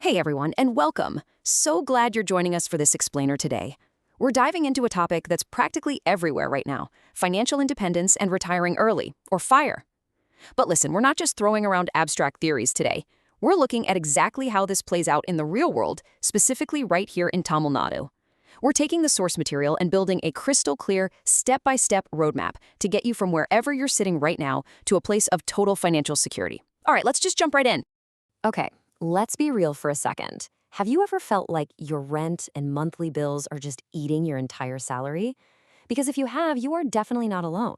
Hey everyone, and welcome. So glad you're joining us for this explainer today. We're diving into a topic that's practically everywhere right now: financial independence and retiring early, or FIRE. But listen, we're not just throwing around abstract theories today. We're looking at exactly how this plays out in the real world, specifically right here in Tamil Nadu. We're taking the source material and building a crystal clear, step-by-step roadmap to get you from wherever you're sitting right now to a place of total financial security. All right, let's just jump right in. Okay, let's be real for a second. Have you ever felt like your rent and monthly bills are just eating your entire salary? Because if you have, you are definitely not alone.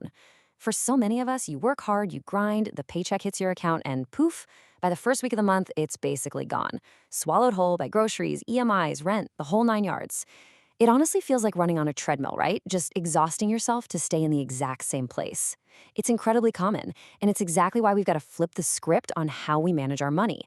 For so many of us, you work hard, you grind, the paycheck hits your account, and poof, by the first week of the month, it's basically gone. Swallowed whole by groceries, EMIs, rent, the whole nine yards. It honestly feels like running on a treadmill, right? Just exhausting yourself to stay in the exact same place. It's incredibly common, and it's exactly why we've got to flip the script on how we manage our money.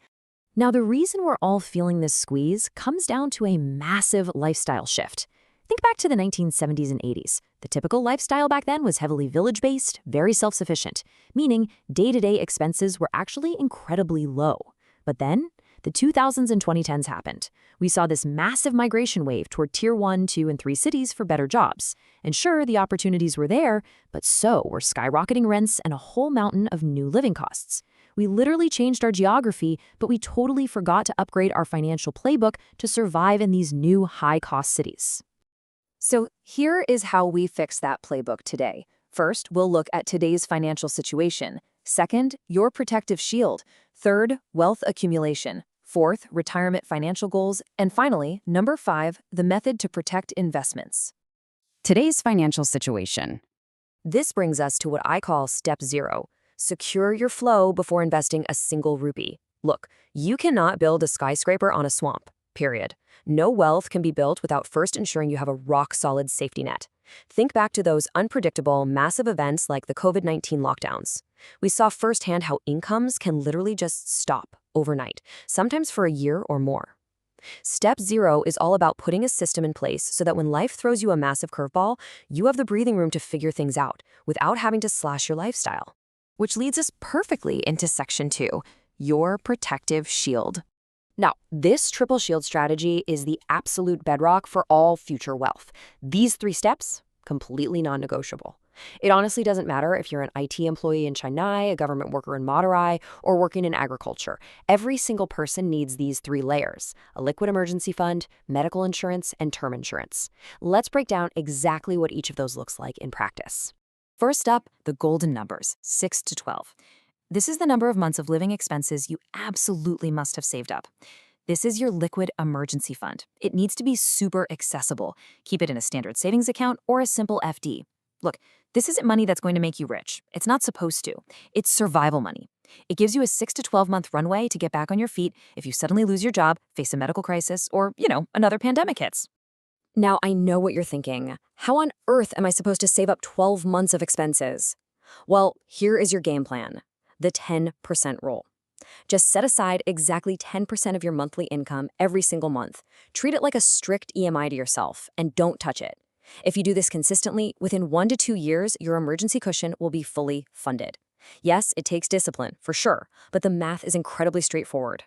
Now, the reason we're all feeling this squeeze comes down to a massive lifestyle shift. Think back to the 1970s and 80s. The typical lifestyle back then was heavily village-based, very self-sufficient, meaning day-to-day expenses were actually incredibly low. But then, the 2000s and 2010s happened. We saw this massive migration wave toward Tier 1, 2, and 3 cities for better jobs. And sure, the opportunities were there, but so were skyrocketing rents and a whole mountain of new living costs. We literally changed our geography, but we totally forgot to upgrade our financial playbook to survive in these new high-cost cities. So here is how we fix that playbook today. First, we'll look at today's financial situation. Second, your protective shield. Third, wealth accumulation. Fourth, retirement financial goals. And finally, number 5, the method to protect investments. Today's financial situation. This brings us to what I call step 0. Secure your flow before investing a single rupee. Look, you cannot build a skyscraper on a swamp, period. No wealth can be built without first ensuring you have a rock-solid safety net. Think back to those unpredictable, massive events like the COVID-19 lockdowns. We saw firsthand how incomes can literally just stop overnight, sometimes for a year or more. Step 0 is all about putting a system in place so that when life throws you a massive curveball, you have the breathing room to figure things out without having to slash your lifestyle. Which leads us perfectly into section 2, your protective shield. Now, this triple shield strategy is the absolute bedrock for all future wealth. These 3 steps, completely non-negotiable. It honestly doesn't matter if you're an IT employee in Chennai, a government worker in Madurai, or working in agriculture. Every single person needs these 3 layers: a liquid emergency fund, medical insurance, and term insurance. Let's break down exactly what each of those looks like in practice. First up, the golden numbers, 6 to 12. This is the number of months of living expenses you absolutely must have saved up. This is your liquid emergency fund. It needs to be super accessible. Keep it in a standard savings account or a simple FD. Look, this isn't money that's going to make you rich. It's not supposed to. It's survival money. It gives you a 6 to 12-month runway to get back on your feet if you suddenly lose your job, face a medical crisis, or, another pandemic hits. Now, I know what you're thinking. How on earth am I supposed to save up 12 months of expenses? Well, here is your game plan. The 10% rule. Just set aside exactly 10% of your monthly income every single month. Treat it like a strict EMI to yourself, and don't touch it. If you do this consistently, within 1 to 2 years, your emergency cushion will be fully funded. Yes, it takes discipline, for sure, but the math is incredibly straightforward.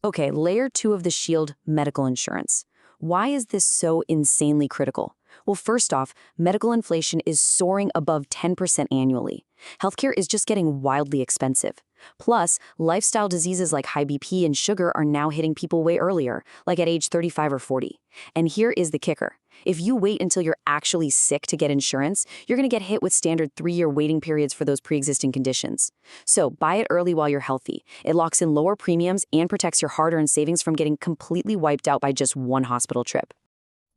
Okay, layer 2 of the shield, medical insurance. Why is this so insanely critical? Well, first off, medical inflation is soaring above 10% annually. Healthcare is just getting wildly expensive. Plus, lifestyle diseases like high BP and sugar are now hitting people way earlier, like at age 35 or 40. And here is the kicker. If you wait until you're actually sick to get insurance, you're going to get hit with standard 3-year waiting periods for those pre-existing conditions. So buy it early while you're healthy. It locks in lower premiums and protects your hard-earned savings from getting completely wiped out by just one hospital trip.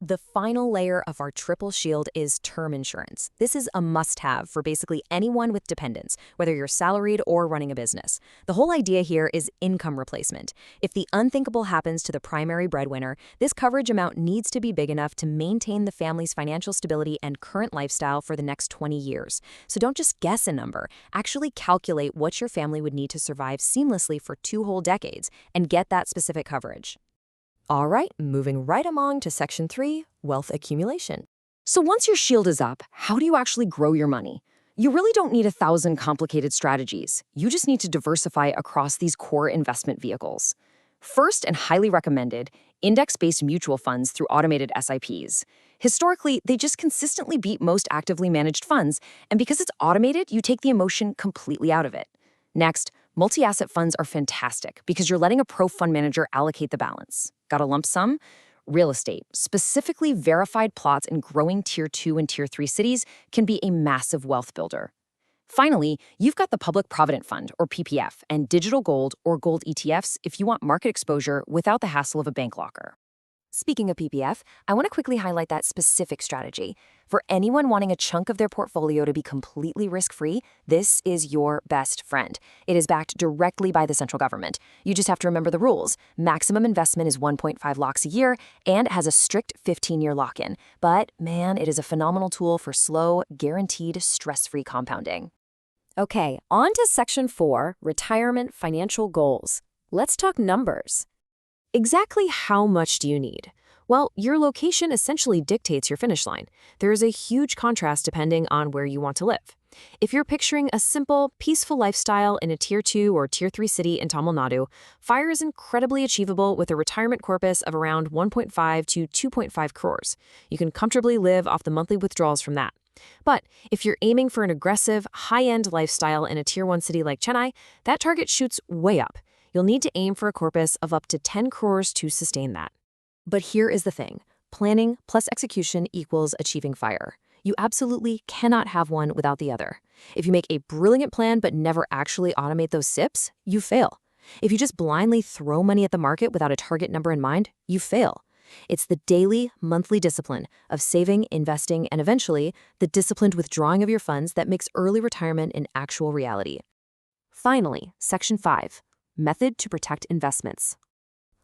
The final layer of our triple shield is term insurance. This is a must-have for basically anyone with dependents, whether you're salaried or running a business. The whole idea here is income replacement. If the unthinkable happens to the primary breadwinner, this coverage amount needs to be big enough to maintain the family's financial stability and current lifestyle for the next 20 years. So don't just guess a number. Actually calculate what your family would need to survive seamlessly for 2 whole decades and get that specific coverage. All right, moving right along to section 3, wealth accumulation. So once your shield is up, how do you actually grow your money? You really don't need 1,000 complicated strategies. You just need to diversify across these core investment vehicles. First, and highly recommended, index-based mutual funds through automated SIPs. Historically, they just consistently beat most actively managed funds, and because it's automated, you take the emotion completely out of it. Next, multi-asset funds are fantastic because you're letting a pro fund manager allocate the balance. Got a lump sum? Real estate, specifically verified plots in growing Tier 2 and Tier 3 cities, can be a massive wealth builder. Finally, you've got the Public Provident Fund, or PPF, and digital gold or gold ETFs if you want market exposure without the hassle of a bank locker. Speaking of PPF, I want to quickly highlight that specific strategy. For anyone wanting a chunk of their portfolio to be completely risk-free, this is your best friend. It is backed directly by the central government. You just have to remember the rules. Maximum investment is 1.5 locks a year and has a strict 15-year lock-in. But man, it is a phenomenal tool for slow, guaranteed, stress-free compounding. Okay, on to Section 4, Retirement Financial Goals. Let's talk numbers. Exactly how much do you need? Well, your location essentially dictates your finish line. There is a huge contrast depending on where you want to live. If you're picturing a simple, peaceful lifestyle in a Tier 2 or Tier 3 city in Tamil Nadu, FIRE is incredibly achievable with a retirement corpus of around 1.5 to 2.5 crores. You can comfortably live off the monthly withdrawals from that. But if you're aiming for an aggressive, high-end lifestyle in a Tier 1 city like Chennai, that target shoots way up. You'll need to aim for a corpus of up to 10 crores to sustain that. But here is the thing. Planning plus execution equals achieving FIRE. You absolutely cannot have one without the other. If you make a brilliant plan but never actually automate those SIPs, you fail. If you just blindly throw money at the market without a target number in mind, you fail. It's the daily, monthly discipline of saving, investing, and eventually the disciplined withdrawing of your funds that makes early retirement an actual reality. Finally, Section 5. Method to protect investments.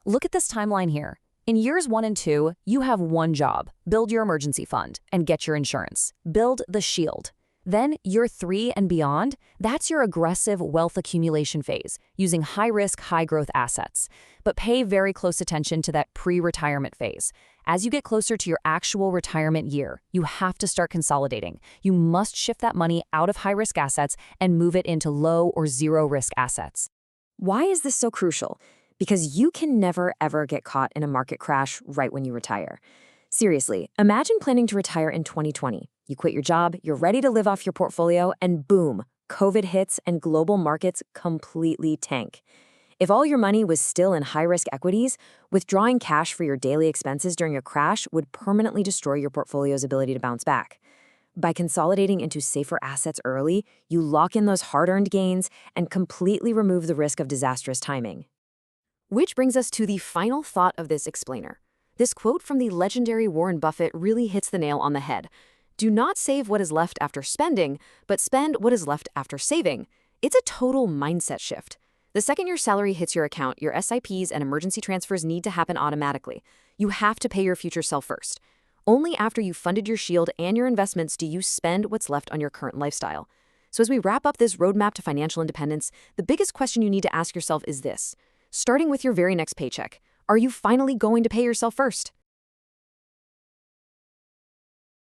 Look at this timeline here. In years 1 and 2, you have one job: build your emergency fund and get your insurance. Build the shield. Then, year 3 and beyond, that's your aggressive wealth accumulation phase, using high-risk, high-growth assets. But pay very close attention to that pre-retirement phase. As you get closer to your actual retirement year, you have to start consolidating. You must shift that money out of high-risk assets and move it into low or zero-risk assets. Why is this so crucial? Because you can never, ever get caught in a market crash right when you retire. Seriously, imagine planning to retire in 2020. You quit your job, you're ready to live off your portfolio, and boom, COVID hits and global markets completely tank. If all your money was still in high-risk equities, withdrawing cash for your daily expenses during a crash would permanently destroy your portfolio's ability to bounce back. By consolidating into safer assets early, you lock in those hard-earned gains and completely remove the risk of disastrous timing. Which brings us to the final thought of this explainer. This quote from the legendary Warren Buffett really hits the nail on the head. Do not save what is left after spending, but spend what is left after saving. It's a total mindset shift. The second your salary hits your account, your SIPs and emergency transfers need to happen automatically. You have to pay your future self first. Only after you've funded your shield and your investments do you spend what's left on your current lifestyle. So as we wrap up this roadmap to financial independence, the biggest question you need to ask yourself is this. Starting with your very next paycheck, are you finally going to pay yourself first?